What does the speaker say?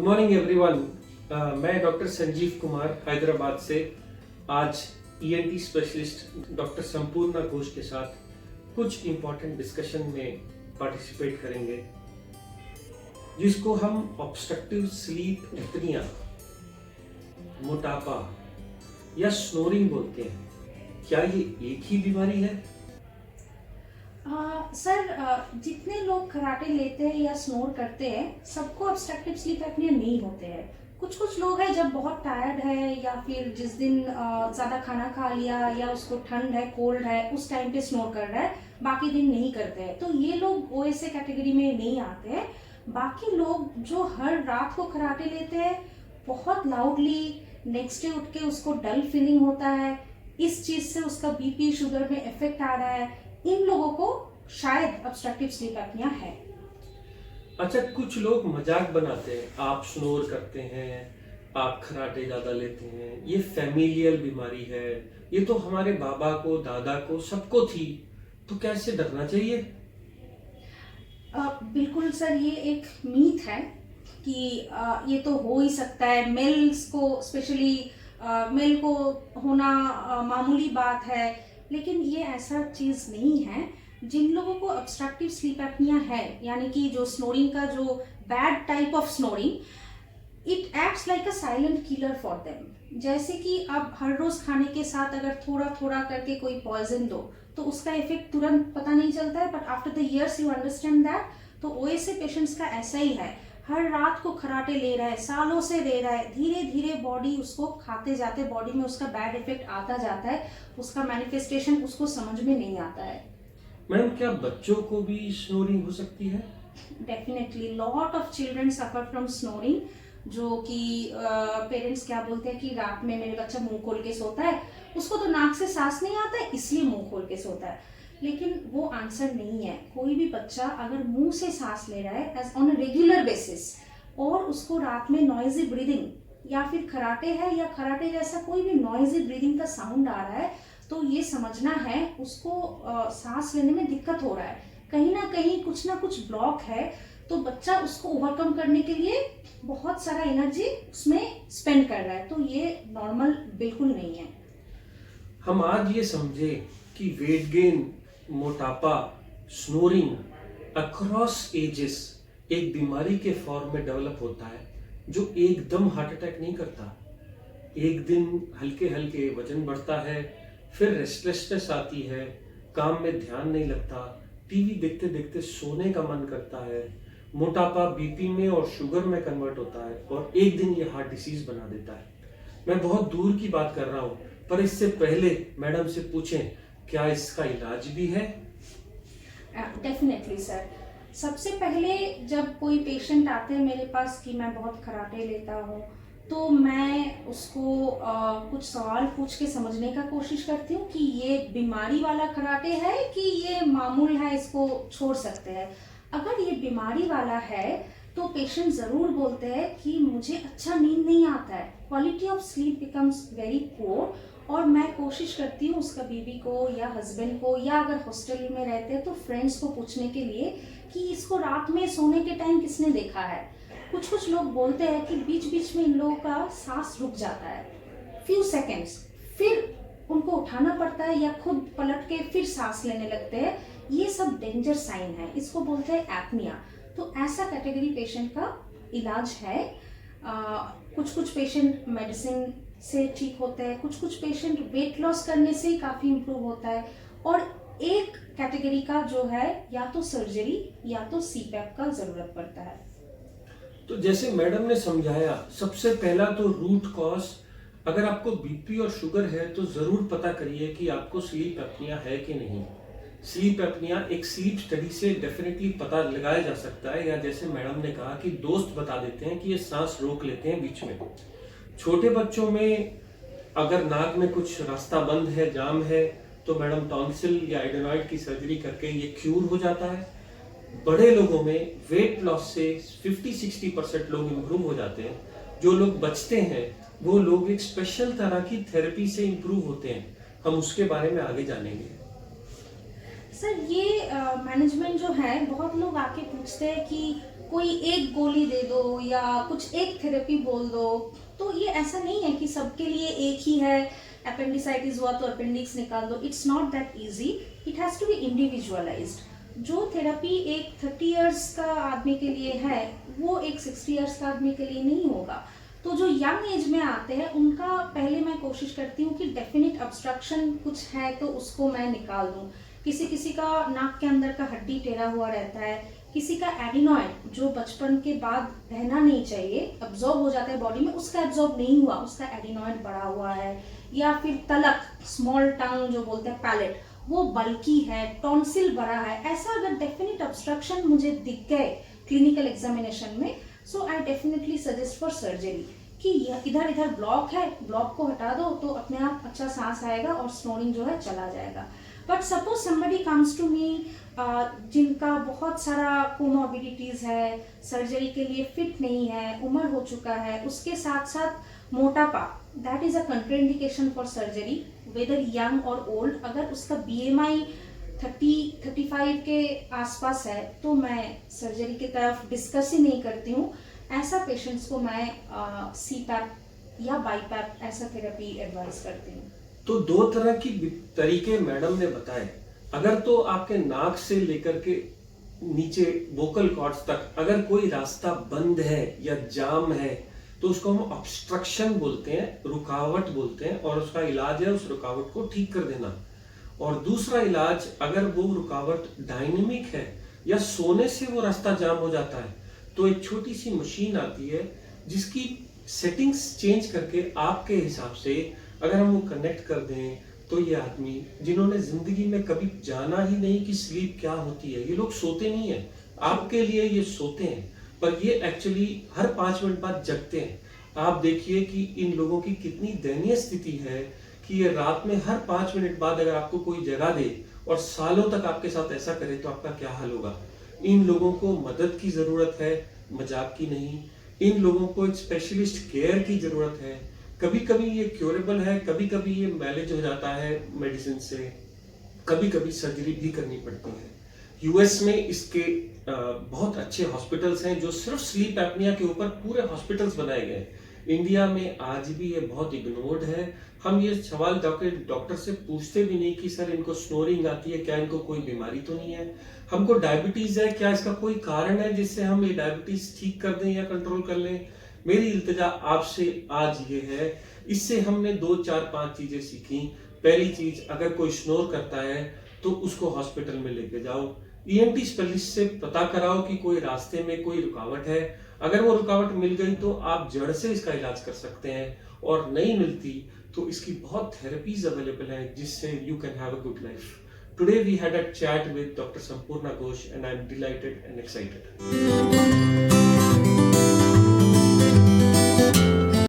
Morning everyone. मैं doctor Sanjeev Kumar Hyderabad से आज ENT specialist doctor Sampurna Ghosh के साथ कुछ इम्पोर्टेंट डिस्कशन में पार्टिसिपेट करेंगे, जिसको हम ऑब्स्ट्रक्टिव स्लीप एपनिया, मोटापा या स्नोरिंग बोलते हैं। क्या ये एक ही बीमारी है? सर, जितने लोग कराटे लेते हैं या स्नोर करते हैं सबको ऑब्स्ट्रक्टिव स्लीप एपनिया नहीं होते हैं। कुछ लोग हैं जब बहुत टायर्ड है या फिर जिस दिन ज़्यादा खाना खा लिया या उसको ठंड है, कोल्ड है, उस टाइम पे स्नोर कर रहा है, बाकी दिन नहीं करते हैं, तो ये लोग ओएसए कैटेगरी में नहीं आते हैं। बाकी लोग जो हर रात को कराटे लेते हैं बहुत लाउडली, नेक्स्ट डे उठ के उसको डल फीलिंग होता है, इस चीज़ से उसका बीपी शुगर में इफेक्ट आ रहा है, इन लोगों को शायद ऑब्स्ट्रक्टिव स्लीप एपनिया है। अच्छा, कुछ लोग मजाक बनाते हैं, आप स्नोर करते हैं, आप खराटे ज्यादा लेते हैं, ये फैमिलियल बीमारी है, ये तो हमारे बाबा को, दादा को, सबको थी, तो कैसे डरना चाहिए? बिल्कुल सर, ये एक मीथ है कि ये तो हो ही सकता है, मेल्स को स्पेशली मेल को होना मामूली बात है, लेकिन ये ऐसा चीज़ नहीं है। जिन लोगों को ऑब्स्ट्रक्टिव स्लीप एपनिया है, यानी कि जो स्नोरिंग का जो bad type of snoring, it acts like a silent killer for them. जैसे कि आप हर रोज खाने के साथ अगर थोड़ा थोड़ा करके कोई पॉइजन दो तो उसका इफेक्ट तुरंत पता नहीं चलता है, but after the years you understand that. तो ओएसए पेशेंट्स का ऐसा ही है, हर रात को खराटे ले रहा है, सालों से ले रहा है, धीरे धीरे बॉडी उसको खाते जाते, बॉडी में उसका बैड इफेक्ट आता जाता है, उसका मैनिफेस्टेशन उसको समझ में नहीं आता है। मैडम, क्या बच्चों को भी स्नोरिंग हो सकती है? Definitely, lot of children suffer from snoring, जो कि पेरेंट्स क्या बोलते हैं कि रात में मेरे बच्चा मुंह खोल के सोता है, उसको तो नाक से सांस नहीं आता है इसलिए मुंह खोल के सोता है, लेकिन वो आंसर नहीं है। कोई भी बच्चा अगर मुंह से सांस ले रहा है as on a regular basis और उसको रात में नॉइजी ब्रीदिंग या फिर खराटे है या खराटे जैसा कोई भी नॉइजी ब्रीदिंग का साउंड आ रहा है, तो ये समझना है उसको सांस लेने में दिक्कत हो रहा है, कहीं ना कुछ ब्लॉक है, तो बच्चा उसको ओवरकम करने के लिए बहुत सारा एनर्जी उसमें स्पेंड कर रहा है, तो ये नॉर्मल बिल्कुल नहीं है। हम आज ये समझे कि वेट गेन, मोटापा, स्नोरिंग अक्रॉस एजेस एक बीमारी के फॉर्म में डेवलप होता है, जो एकदम हार्ट अटैक नहीं करता। एक दिन हल्के हल्के वजन बढ़ता है, फिर रेस्टलेसनेस आती है, काम में ध्यान नहीं लगता, टीवी देखते देखते सोने का मन करता है, मोटापा बीपी में और शुगर में कन्वर्ट होता है, और एक दिन ये हार्ट डिसीज बना देता है। मैं बहुत दूर की बात कर रहा हूँ, पर इससे पहले मैडम से पूछें, क्या इसका इलाज भी है? डेफिनेटली सर, सबसे पहले जब कोई पेशेंट आते हैं मेरे पास कि मैं बहुत खराटे लेता हूँ, तो मैं उसको कुछ सवाल पूछ के समझने का कोशिश करती हूँ कि ये बीमारी वाला कराटे है कि ये मामूल है, इसको छोड़ सकते हैं। अगर ये बीमारी वाला है तो पेशेंट ज़रूर बोलते हैं कि मुझे अच्छा नींद नहीं आता है, quality of sleep becomes very poor, और मैं कोशिश करती हूँ उसका बीवी को या हस्बैंड को या अगर हॉस्टल में रहते हैं तो फ्रेंड्स को पूछने के लिए कि इसको रात में सोने के टाइम किसने देखा है। कुछ लोग बोलते हैं कि बीच बीच में इन लोगों का सांस रुक जाता है फ्यू सेकेंड्स, फिर उनको उठाना पड़ता है या खुद पलट के फिर सांस लेने लगते हैं, ये सब डेंजर साइन है, इसको बोलते हैं एपनिया। तो ऐसा कैटेगरी पेशेंट का इलाज है। कुछ पेशेंट मेडिसिन से ठीक होते हैं, कुछ पेशेंट वेट लॉस करने से ही काफ़ी इम्प्रूव होता है, और एक कैटेगरी का जो है या तो सर्जरी या तो सीपैप का ज़रूरत पड़ता है। तो जैसे मैडम ने समझाया, सबसे पहला तो रूट कॉज, अगर आपको बीपी और शुगर है तो जरूर पता करिए कि आपको स्लीप एपनिया है कि नहीं। स्लीप एपनिया एक स्लीप स्टडी से डेफिनेटली पता लगाया जा सकता है, या जैसे मैडम ने कहा कि दोस्त बता देते हैं कि ये सांस रोक लेते हैं बीच में। छोटे बच्चों में अगर नाक में कुछ रास्ता बंद है, जाम है, तो मैडम टॉन्सिल या एडेनॉइड की सर्जरी करके ये क्यूर हो जाता है। बड़े लोगों में वेट लॉस से 50-60% लोग इम्प्रूव हो जाते हैं। जो लोग बचते हैं वो लोग एक स्पेशल तरह की थेरेपी से इम्प्रूव होते हैं, हम उसके बारे में आगे जानेंगे। सर, ये मैनेजमेंट जो है, बहुत लोग आके पूछते हैं कि कोई एक गोली दे दो या कुछ एक थेरेपी बोल दो, तो ये ऐसा नहीं है कि सबके लिए एक ही है, अपेंडिसाइटिस हुआ तो अपेंडिक्स निकाल दो। It's not that easy, it has to be individualised. जो थेरेपी एक 30 इयर्स का आदमी के लिए है वो एक 60 इयर्स का आदमी के लिए नहीं होगा। तो जो यंग एज में आते हैं उनका पहले मैं कोशिश करती हूँ कि डेफिनेट ऑब्स्ट्रक्शन कुछ है तो उसको मैं निकाल दूँ। किसी किसी का नाक के अंदर का हड्डी टेढ़ा हुआ रहता है, किसी का एडिनॉइड जो बचपन के बाद रहना नहीं चाहिए, अब्जॉर्ब हो जाता है बॉडी में, उसका एब्जॉर्ब नहीं हुआ, उसका एडिनॉइड बढ़ा हुआ है, या फिर तलक स्मॉल टंग जो बोलते हैं पैलेट वो बल्की है, टॉन्सिल बड़ा है, ऐसा अगर डेफिनेट ऑब्स्ट्रक्शन मुझे दिख गए क्लिनिकल एग्जामिनेशन में, so I definitely suggest for surgery कि इधर इधर ब्लॉक है, ब्लॉक को हटा दो तो अपने आप अच्छा सांस आएगा और स्नोरिंग जो है चला जाएगा। But suppose somebody comes to me जिनका बहुत सारा कोमॉर्बिडिटीज़ है, सर्जरी के लिए फिट नहीं है, उम्र हो चुका है, उसके साथ साथ मोटापा, that is a contraindication for surgery whether young or old. अगर उसका BMI 30-35 के आसपास है तो मैं सर्जरी की तरफ डिस्कस ही नहीं करती हूँ। ऐसा पेशेंट्स को मैं CPAP या BiPAP ऐसा थेरेपी एडवाइस करती हूँ। तो दो तरह की तरीके मैडम ने बताए। अगर तो आपके नाक से लेकर के नीचे वोकल कॉर्ड्स तक अगर कोई रास्ता बंद है या जाम है तो उसको हम ऑब्स्ट्रक्शन बोलते हैं, रुकावट बोलते हैं, और उसका इलाज है उस रुकावट को ठीक कर देना। और दूसरा इलाज, अगर वो रुकावट डायनेमिक है या सोने से वो रास्ता जाम हो जाता है तो एक छोटी सी मशीन आती है जिसकी सेटिंग्स चेंज करके आपके हिसाब से अगर हम वो कनेक्ट कर दें तो ये आदमी जिन्होंने जिंदगी में कभी जाना ही नहीं कि स्लीप क्या होती है, ये लोग सोते नहीं है, आपके लिए ये सोते हैं, पर ये एक्चुअली हर 5 मिनट बाद जगते हैं। आप देखिए कि इन लोगों की कितनी दयनीय स्थिति है कि ये रात में हर 5 मिनट बाद अगर आपको कोई जगा दे और सालों तक आपके साथ ऐसा करे तो आपका क्या हाल होगा। इन लोगों को मदद की जरूरत है, मजाक की नहीं। इन लोगों को एक स्पेशलिस्ट केयर की जरूरत है। कभी कभी ये क्योरेबल है, कभी कभी ये मैनेज हो जाता है मेडिसिन से, कभी कभी सर्जरी भी करनी पड़ती है। यूएस में इसके बहुत अच्छे हॉस्पिटल्स हैं जो सिर्फ स्लीप एपनिया के ऊपर पूरे हॉस्पिटल्स बनाए गए। इंडिया में आज भी ये बहुत इग्नोर्ड है। हम ये सवाल डॉक्टर से पूछते भी नहीं कि सर इनको स्नोरिंग आती है, क्या इनको कोई बीमारी तो नहीं है, हमको डायबिटीज है, क्या इसका कोई कारण है जिससे हम ये डायबिटीज ठीक कर दें या कंट्रोल कर लें। मेरी इल्तिजा आपसे आज ये है, इससे हमने 2, 4, 5 चीजें सीखी। पहली चीज, अगर कोई स्नोर करता है तो उसको हॉस्पिटल में लेके जाओ, ENT स्पेशलिस्ट से पता कराओ कि कोई रास्ते में कोई रुकावट है। अगर वो रुकावट मिल गई तो आप जड़ से इसका इलाज कर सकते हैं, और नहीं मिलती तो इसकी बहुत थेरेपीज अवेलेबल हैं जिससे you can have a good life. Today we had a chat with Dr. Sampurna Ghosh and I'm delighted and excited.